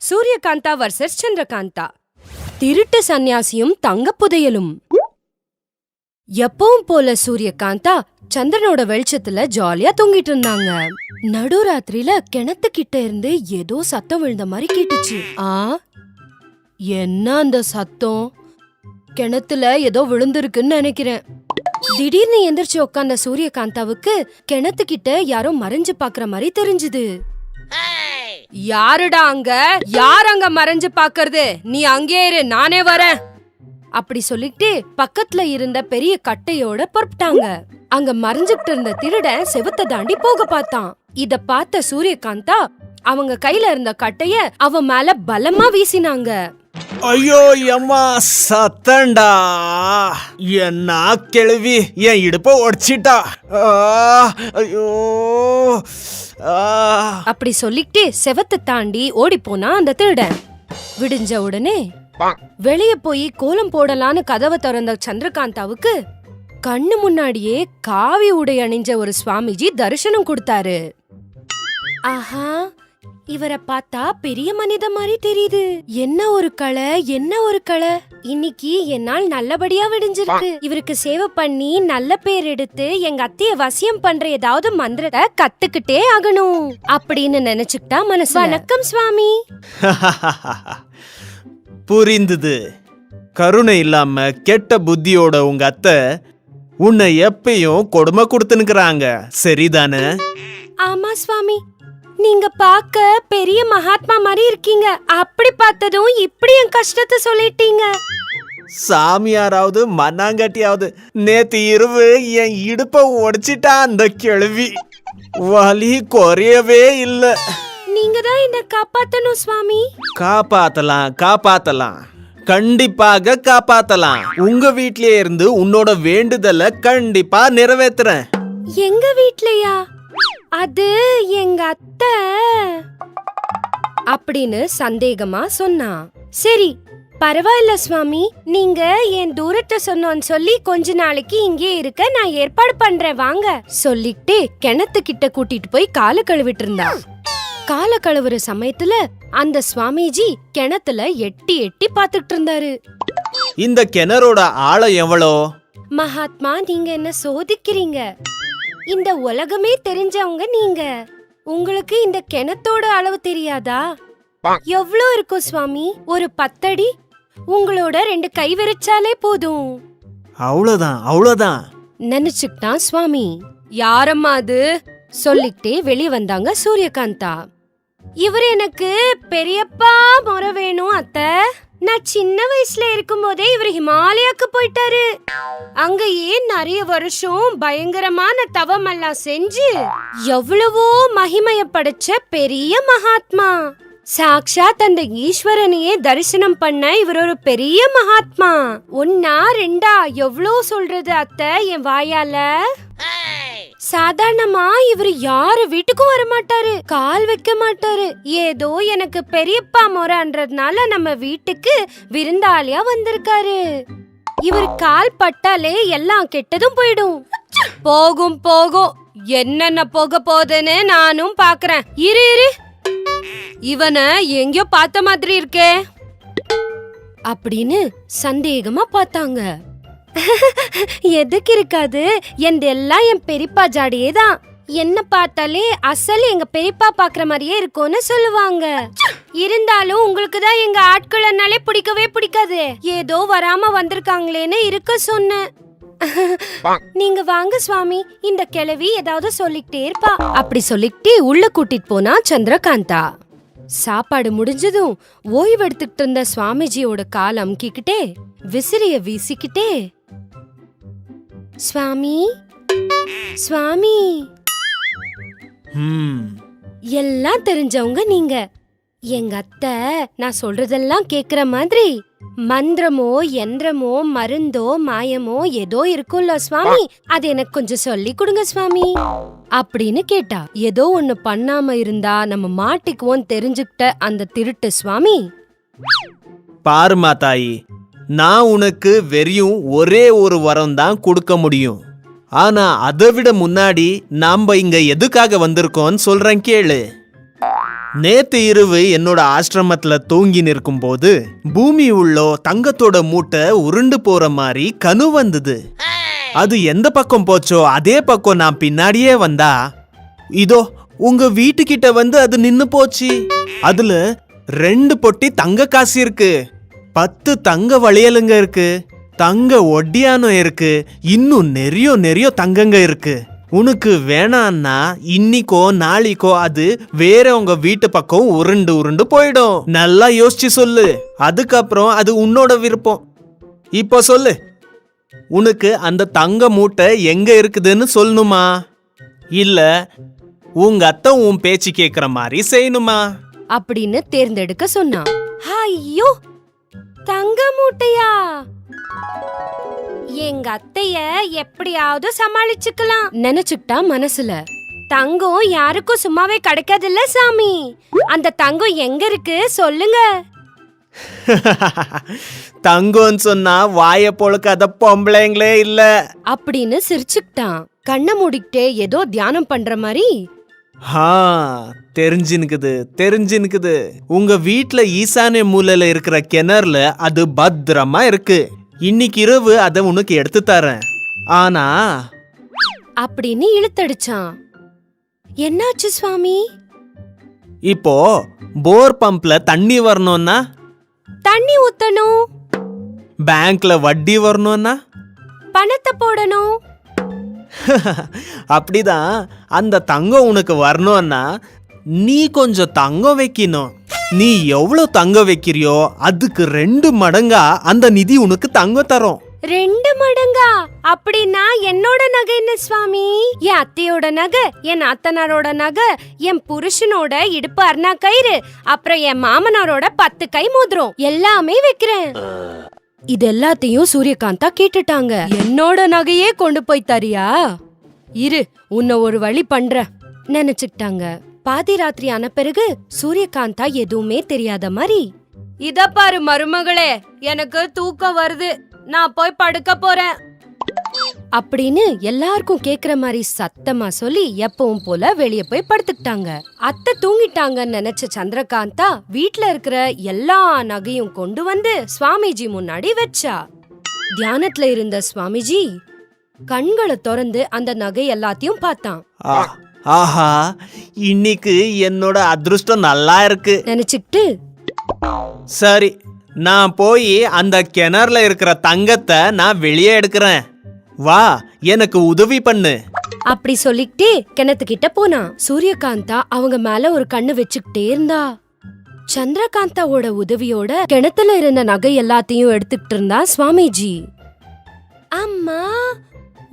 Suryakantha versus Chandrakanta. திருட்டு சன்னியாசியும் தங்க புதையலும். எப்பவும் போல சூரியகாந்தா சந்திரனோட வெளிச்சத்துல ஜாலியா தூங்கிட்டு இருந்தாங்க. நடுராத்திரியில கிணத்துக்கிட்ட இருந்து ஏதோ சத்தம் விழுந்த மாதிரி கேட்டுச்சு. என்ன அந்த சத்தம்? கிணத்துல ஏதோ விழுந்திருக்குன்னு நினைக்கிறேன். திடீர்னு எந்திரிச்சு உட்கார்ந்த சூரியகாந்தாவுக்கு கிணத்துக்கிட்ட யாரோ மறைஞ்சு பாக்குற மாதிரி தெரிஞ்சுது. யாருடா அங்க? யார் அங்க மறைஞ்சு பாக்குறது? நீ அங்கே இரு, நானே வரேன் அப்படி சொல்லிட்டு பக்கத்துல இருந்த பெரிய கட்டையோட புறப்பட்டாங்க. அங்க மறைஞ்சுட்டு இருந்த திருடன் செவுத்த தாண்டி போக பார்த்தான். இத பார்த்த சூரியகாந்தா அவங்க கையில இருந்த கட்டைய அவன் மேல பலமா வீசினாங்க. ஐயோ அம்மா, சத்தண்டா! என்ன கிழவி என் இடுப்ப உடைச்சிட்டா. ஐயோ! அப்படி சொல்லிட்டு செவத்தை தாண்டி ஓடி போனா அந்த திருடன். விடிஞ்ச உடனே வெளிய போய் கோலம் போடலான்னு கதவை திறந்த சந்திரகாந்தாவுக்கு கண்ணு முன்னாடியே காவி உடை அணிஞ்ச ஒரு சுவாமிஜி தரிசனம் கொடுத்தாரு. ஆஹா, இவரை பார்த்தா பெரிய மனித மாதிரி தெரியுது. என்ன ஒரு கலை, என்ன ஒரு கலை! இன்னைக்கு என்னால் நல்லபடியா விடிஞ்சிருக்கு. இவருக்கு சேவை பண்ணி நல்ல பேர் எடுத்து எங்க அத்தைய வசியம் பண்ற ஏதாவது மந்திரத்தை கத்துக்கிட்டே ஆகணும் அப்படின்னு நினைச்சுக்கிட்டா மனசு. வணக்கம் சுவாமி. புரிந்தது. கருணை இல்லாம கெட்ட புத்தியோட உங்க அத்தை உன்னை எப்பயும் கொடுமை கொடுத்துனுக்குறாங்க, சரிதானே? ஆமா சுவாமி, நீங்க பாக்க பெரிய மகாத்மா மாதிரி இருக்கீங்க. அப்படி பார்த்ததும் இப்படி என் கஷ்டத்தை சொல்லிட்டீங்க. சாமியாராவது மண்ணாங்கட்டியாவது நேத்து இரவு என் இடுப்ப உடைச்சிட்டா அந்த கிழவி. வலி குறையவே இல்ல. நீங்க தான் என்ன காப்பாத்தணும் சுவாமி. காப்பாத்தலாம், கண்டிப்பாக காப்பாத்தலாம். உங்க வீட்லயே இருந்து உன்னோட வேண்டுதலை கண்டிப்பா நிறைவேத்துறேன். எங்க வீட்லயா? அது எங்க அத்தை அப்படின்னு சந்தேகமா சொன்னா. சரி, பரவாயில்ல சுவாமி, நீங்க என் தூரத்தை சொன்னோன்னு சொல்லி கொஞ்ச நாளைக்கு இங்கே இருக்க நான் ஏற்பாடு பண்றேன், வாங்க சொல்லிட்டு கிணத்துக்கிட்ட கூட்டிட்டு போய் காலை கழுவிட்டு இருந்தா. காலை கழுவுற சமயத்துல அந்த சுவாமிஜி கிணத்துல எட்டி எட்டி பாத்துட்டு இருந்தாரு. இந்த கிணறோட ஆழம் எவ்வளோ? மகாத்மா, நீங்க என்ன சோதிக்கிறீங்க? இந்த உலகமே தெரிஞ்சவங்க நீங்க. உங்களுக்கு இந்த கிணத்தோட அளவு தெரியாதா? எவ்வளோ இருக்கும் சுவாமி? ஒரு 10 அடி. உங்களோட 2 கை விரிச்சாலே போதும். அவ்வளவுதான் நினைச்சுக்கிட்டான் சுவாமி. யாரம்மா அது சொல்லிட்டே வெளியே வந்தாங்க சூரியகாந்தா. இவர் எனக்கு பெரியப்பா முறை வேணும் அத்தை. நான் சின்ன வயசுல இருக்கும் போதே இவர் ஹிமாலயாக்கு போயிட்டாரு. அங்கேயே நிறைய வருஷம் பயங்கரமான தவம் எல்லாம் செஞ்சு எவ்வளவோ மகிமைய படைச்ச பெரிய மகாத்மா. சாக்ஷாத் அந்த ஈஸ்வரனையே தரிசனம் பண்ண இவர் ஒரு பெரிய மகாத்மா. 1 2 எவ்வளோ சொல்றது அத்தை என் வாயால. சாதாரணமா இவரு யாரு வீட்டுக்கும் வரமாட்டாரு, கால் வைக்க மாட்டாரு. ஏதோ எனக்கு பெரியப்பா முறைன்றதுனால நம்ம வீட்டுக்கு விருந்தாளியா வந்திருக்காரு. இவர் கால் பட்டாலே எல்லாம் கெட்டதும் போயிடும். போகும் என்னென்ன போக போகுதுன்னு நானும் பாக்குறேன். இரு இவனை எங்கயோ பார்த்த மாதிரி இருக்கே அப்படின்னு சந்தேகமா பார்த்தாங்க. எதுக்கு இருக்காது, எல்லாம் என் பெரியப்பா ஜாடியே தான். என்ன பார்த்தாலே அசல் எங்க பெரியப்பா பாக்குற மாதிரியே இருக்கும்னு சொல்லுவாங்க. இருந்தாலும் உங்களுக்கு தான் எங்க ஆட்கள்னாலே பிடிக்கவே பிடிக்காது. ஏதோ வராம வந்திருக்காங்களேன்னு இருக்க சொன்னேன். நீங்க வாங்க சுவாமி, இந்த கிழவி ஏதாவது சொல்லிக்கிட்டே இருப்பா அப்படி சொல்லிக்கிட்டு உள்ள கூட்டிட்டு போனா சந்திரகாந்தா. சாப்பாடு முடிஞ்சதும் ஓய்வு எடுத்துக்கிட்டு இருந்த சுவாமிஜியோட கால் அமுக்கிக்கிட்டே விசிறிய வீசிக்கிட்டே, சுவாமி சுவாமி, எல்லாம் தெரிஞ்சவங்க நீங்க. எங்க அத்தை நான் சொல்றதெல்லாம் கேக்குற மாதிரி மந்திரமோ யந்திரமோ மருந்தோ மாயமோ ஏதோ இருக்கும்ல சுவாமி, அது எனக்கு கொஞ்சம் சொல்லி கொடுங்க சுவாமி அப்படின்னு கேட்டா. ஏதோ ஒண்ணு பண்ணாம இருந்தா நம்ம மாட்டிக்குவோம் தெரிஞ்சுக்கிட்ட அந்த திருட்டு சுவாமி, பாருமா தாயி, நான் உனக்கு வெறியும் ஒரே ஒரு வரம் தான் கொடுக்க முடியும். ஆனா அதை விட முன்னாடி நாம இங்க எதுக்காக வந்திருக்கோம்னு சொல்றேன் கேளு. நேத்து இரவு என்னோட ஆசிரமத்துல தூங்கி நிற்கும்போது பூமி உள்ளோ தங்கத்தோட மூட்டை உருண்டு போற மாதிரி கனவு வந்தது. அது எந்த பக்கம் போச்சோ அதே பக்கம் நான் பின்னாடியே வந்தா இதோ உங்க வீட்டுக்கிட்ட வந்து அது நின்னு போச்சு. அதுல 2 பொட்டி தங்க காசு இருக்கு, 10 தங்க வளையலுங்க இருக்கு, தங்க ஒட்டியானம் இருக்கு, இன்னும் நிறைய தங்கங்க இருக்கு. உனக்கு வேணான்னா இன்னிக்கோ நாளைக்கோ அது வேற உங்க வீட்டு பக்கம் உருண்டு போயிடும். நல்லா யோசிச்சு சொல்லு, அதுக்கப்புறம் அது உன்னோட விருப்பம். இப்போ சொல்லு, உனக்கு அந்த தங்க மூட்டை எங்க இருக்குதுன்னு சொல்லணுமா, இல்ல உங்க அத்தை உன் பேச்சு கேக்குற மாதிரி செய்யணுமா அப்படின்னு தேர்ந்தெடுக்க சொன்னான். ஐயோ, தங்க மூட்டையா? எங்க அத்தைய எப்படியாவது சமாளிச்சுக்கலாம் நினைச்சுக்கிட்டா மனசுல. தங்கம் யாருக்கும் சும்மாவே கிடைக்காதுல்ல சாமி, அந்த தங்கம் எங்க இருக்கு சொல்லுங்க. தங்கம்னு சொன்னா வாய பொழுக்காத பொம்பளைங்களே இல்ல அப்படின்னு சிரிச்சுக்கிட்டான். கண்ணை மூடிக்கிட்டே ஏதோ தியானம் பண்ற மாதிரி. தெரிஞ்சுனுக்குது. உங்க வீட்ல ஈசானிய மூலையில இருக்கிற கிணறுல அது பத்திரமா இருக்கு. இன்னைக்கு இரவு அத உனக்கு எடுத்து தரேன். ஆனா அப்படின்னு இழுத்தடிச்சான். என்னாச்சு சுவாமி? இப்போ போர் பம்ப்ல தண்ணி வரணும்னா தண்ணி ஊத்தணும், பேங்க்ல வட்டி வரணும்னா பணத்தை போடணும். அப்படிதான் அந்த தங்கம் உனக்கு வரணும்னா நீ கொஞ்சம் தங்கம் வைக்கணும். நீ எவ்வளவு தங்கம் வைக்கிறியோ அதுக்கு 2 மடங்கா அந்த நிதி உனக்கு தங்கம் தரும். 2 மடங்கா? அப்படின்னா என்னோட நகை என்ன சுவாமி? என் அத்தையோட நகை, என் அத்தனாரோட நகை, என் புருஷனோட இடுப்பு அர்ணா கயிறு, அப்புறம் என் மாமனாரோட 10 கை மோதிரம் எல்லாமே வைக்கிறேன். இது எல்லாத்தையும் சூரியகாந்தா கேட்டுட்டாங்க. என்னோட நகையே கொண்டு போய் தரியா? இரு, உன்னை ஒரு வழி பண்ற நினைச்சுக்கிட்டாங்க. பாதி ராத்திரி ஆன பிறகு சூரியகாந்தா எதுவுமே தெரியாத மாதிரி, இத பாரு மருமகளே, எனக்கு தூக்கம் வருது, நான் போய் படுக்க போறேன் அப்படின்னு எல்லாருக்கும் கேக்குற மாதிரி சத்தமா சொல்லி எப்பவும் போல வெளியே போய் படுத்துக்கிட்டாங்க. அத்தை தூங்கிட்டாங்கன்னு நினைச்ச சந்திரகாந்தா வீட்ல இருக்கிற எல்லா நகையும் கொண்டு வந்து சுவாமிஜி முன்னாடி வச்சா. தியானத்துல இருந்த சுவாமிஜி கண்களை திறந்து அந்த நகை எல்லாத்தையும் பார்த்தான். ஆஹா, இன்னைக்கு என்னோட அதிர்ஷ்டம் நல்லா இருக்கு நினைச்சுக்கிட்டு, சரி நான் போய் அந்த கிணறுல இருக்கிற தங்கத்தை நான் வெளியே எடுக்கிறேன், வா எனக்கு உதவி பண்ணு அப்படி சொல்லிக்கிட்டே கிணத்துக்கிட்ட போனா. சூரியகாந்தா அவங்க மேல ஒரு கண்ணு வச்சுக்கிட்டே இருந்தா. சந்திரகாந்தாவோட உதவியோட கிணத்துல இருந்த நகை எல்லாத்தையும் எடுத்துக்கிட்டு இருந்தா சுவாமிஜி. அம்மா,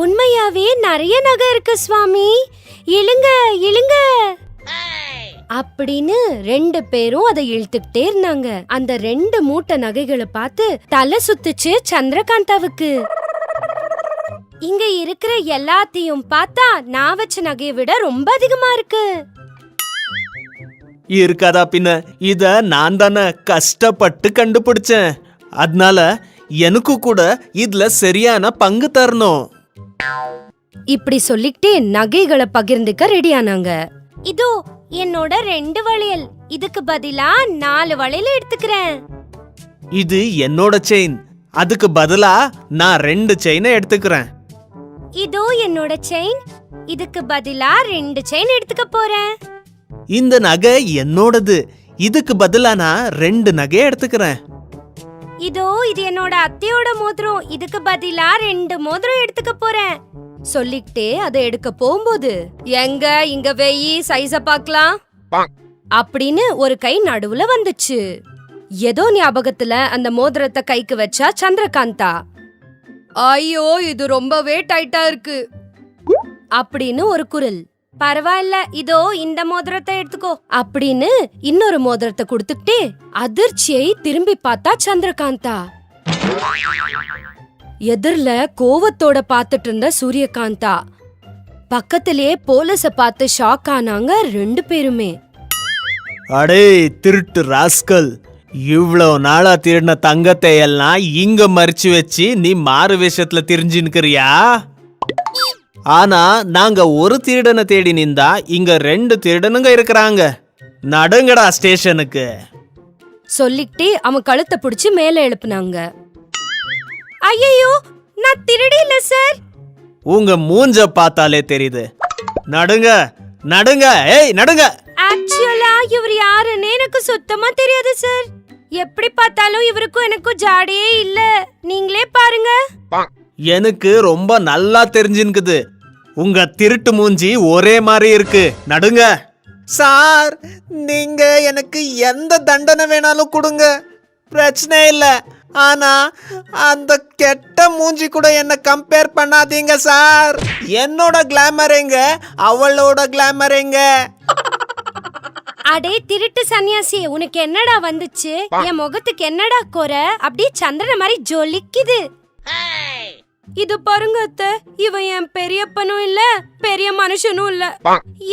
உண்மையாவே நிறைய நகை இருக்கு சுவாமி, இழுங்க இழுங்க அப்படின்னு 2 பேரும் அதை இழுத்துக்கிட்டே இருந்தாங்க. அந்த 2 மூட்டை நகைகளை பார்த்து தலை சுத்துச்சு சந்திரகாந்தாவுக்கு. இங்க இருக்கிற எல்லாத்தையும் பார்த்தா நான் வச்ச நகையை விட ரொம்ப அதிகமா இருக்கு. இருக்காதா பின்ன, இத நான் தானே கஷ்டப்பட்டு கண்டுபிடிச்சேன், அதனால எனக்கு கூட இதுல சரியான பங்கு தரணும். இப்படி சொல்லிக்கிட்டே நகைகளை பகிர்ந்துக்க ரெடியானாங்க. இதோ என்னோட 2 வளையல், இதுக்கு பதிலா 4 வளையல் எடுத்துக்கிறேன். இது என்னோட செயின், அதுக்கு பதிலா நான் 2 செயினை எடுத்துக்கிறேன். இதோ என்னோட செயின், இதுக்கு பதிலா 2 செயின் எடுத்துக்க போறேன். இந்த நகை என்னோடது, இதுக்கு பதிலா நான் 2 நகை எடுத்துக்கிறேன். இதோ இது என்னோட அத்தையோட மோதிரம், இதுக்கு பதிலா 2 மோதிரம் எடுத்துக்க போறேன். சொல்லிக்கிட்டே அதை எடுக்க போகும்போது, எங்க இங்க வெயி சைஸ பாக்கலாம் அப்படின்னு ஒரு கை நடுவுல வந்துச்சு. ஏதோ ஞாபகத்துல அந்த மோதிரத்தை கைக்கு வச்சா சந்திரகாந்தா. ஐயோ, இது ரொம்பவே டைட்டா இருக்கு அப்படின்னு ஒரு குரல். பரவாயில்ல, இதோ இந்த மோதிரத்தை எடுத்துக்கோ அப்படின்னு இன்னொரு மோதிரத்தை கொடுத்துக்கிட்டே அதிர்ச்சியை திரும்பி பார்த்தா சந்திரகாந்தா. எதிர்ல கோவத்தோட பாத்துட்டு இருந்த சூரியகாந்தா பக்கத்திலே போலீஸ பார்த்து ஷாக் ஆனாங்க 2 பேருமே. அடே திருட்டு ராஸ்கல், இவ்வளவு நாளா திருடின தங்கத்தை எல்லாம் இங்க மறைச்சு வச்சு நீ மாறு வேஷத்துல தெரிஞ்சுன்னுக்கிறியா? ஆனா நாங்க ஒரு திருடனை தேடி நின்றா இங்க 2 திருடனுங்க இருக்கிறாங்க. நடுங்கடா ஸ்டேஷனுக்கு. சொல்லிக்கிட்டே அவன் கழுத்தை பிடிச்சு மேல எழுப்புனாங்க. ஐயோ, நான் திருடி இல்ல சார். உங்க மூஞ்ச பார்த்தாலே தெரியுது. நடுங்க நடுங்க, ஏய் நடுங்க. ஆக்சுவலா இவர் யாருன்னு எனக்கு சுத்தமா தெரியாது சார். எப்படி பார்த்தாலும் இவருக்கும் எனக்கும் ஜாடியே இல்ல. நீங்களே பாருங்க. எனக்கு ரொம்ப நல்லா தெரிஞ்சுக்குது. உங்க திருட்டு மூஞ்சி ஒரே மாதிரி இருக்கு. நடுங்க. சார், நீங்க எனக்கு எந்த தண்டனை வேணாலும் கொடுங்க, பிரச்சனை இல்ல. ஆனா அந்த கெட்ட மூஞ்சி கூட என்ன கம்பேர் பண்ணாதீங்க சார். என்னோட கிளாமர் எங்க, அவளோட கிளாமர் எங்க? அடே திருட்டு சன்னியாசி, உனக்கு என்னடா வந்துச்சு? என் முகத்துக்கு என்னடா குறை? அப்படியே சந்திரன் மாதிரி ஜொலிக்குது. இது பாருங்க அத்தை, இவன் என் பெரியப்பனும் இல்ல பெரிய மனுஷனும் இல்ல.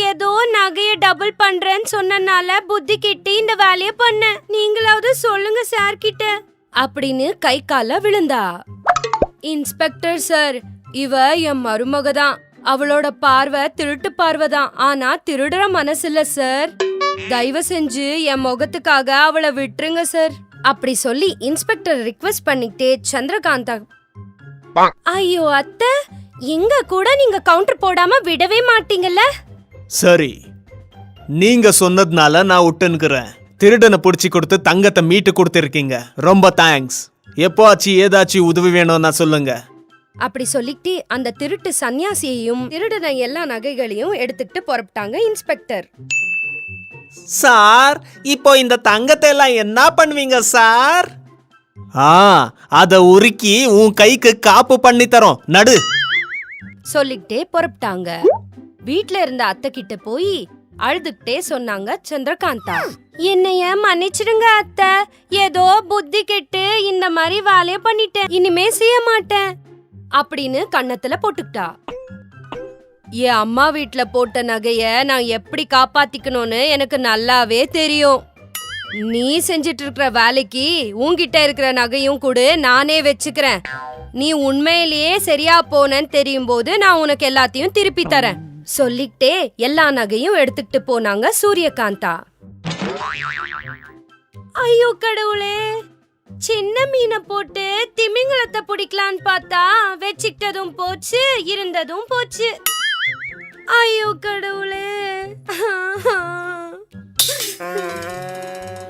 ஏதோ நகைய டபுள் பண்றேன்னு சொன்னனால புத்தி கிட்டி இந்த வேலைய பண்ண. நீங்களாவது சொல்லுங்க சார் கிட்ட அப்படின்னு கை கால விழுந்தா. இன்ஸ்பெக்டர் சார், இவ என் மருமக தான். அவளோட பார்வை திருட்டு பார்வைதான், ஆனா திருடுற மனசு இல்ல சார். தயவு செஞ்சு என் முகத்துக்காக அவளை விட்டுருங்க சார் அப்படி சொல்லி இன்ஸ்பெக்டர் ரிக்வெஸ்ட் பண்ணிட்டே சந்திரகாந்தா. ஐயோ அத்தை, எங்க கூட நீங்க கவுண்டர் போடாம விடவே மாட்டீங்கல்ல. சரி, நீங்க சொன்னதுனால நான் விட்டுன்னுக்கிறேன். திருடனை புடிச்சு கொடுத்து தங்கத்தை மீட்டு கொடுத்துருக்கீங்க, ரொம்ப தேங்க்ஸ். எப்போ ஆச்சு ஏதாச்சு உதவி வேணும்னா சொல்லுங்க. அப்படி சொல்லிட்டு அந்த திருட்டு சன்னியாசியையும் திருடன எல்லா நகைகளையும் எடுத்துக்கிட்டு புறப்பட்டாங்க இன்ஸ்பெக்டர். சார், இப்போ இந்த தங்கத்தை எல்லாம் என்ன பண்ணுவீங்க சார்? அத உருக்கி உன் கைக்கு காப்பு பண்ணி தரோம், நடு. சொல்லிக்கிட்டே புறப்பட்டாங்க. வீட்ல இருந்த அத்தை கிட்ட போய் அழுதுகிட்டே சொன்னாங்க சந்திரகாந்தா. என்னைய மன்னிச்சிடுங்க அத்தை, ஏதோ புத்தி கெட்டு இந்த மாதிரி வேலைய பண்ணிட்டேன், இனிமே செய்ய மாட்டேன் அப்படின்னு கன்னத்துல போட்டுக்கிட்டா. என் அம்மா வீட்ல போட்ட நகைய நான் எப்படி காப்பாத்திக்கணும்னு எனக்கு நல்லாவே தெரியும். நீ செஞ்சிட்டு இருக்கிற வேலைக்கு உன்கிட்ட இருக்கிற நகையும் கூட நானே வச்சுக்கிறேன். நீ உண்மையிலேயே சரியா போனன்னு தெரியும் போது நான் உனக்கு எல்லாத்தையும் திருப்பி தரேன் சொல்லிக்கிட்டே எல்லா நகையும் எடுத்துக்கிட்டு போனாங்க சூரியகாந்தா. ஐயோ கடவுளே, சின்ன மீனை போட்டு திமிங்கலத்தை பிடிக்கலான்னு பார்த்தா வச்சுக்கிட்டதும் போச்சு, இருந்ததும் போச்சு. ஐயோ கடவுளே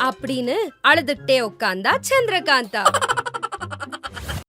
அப்படின்னு அழுதுகிட்டே உட்கார்ந்தா சந்திரகாந்தா.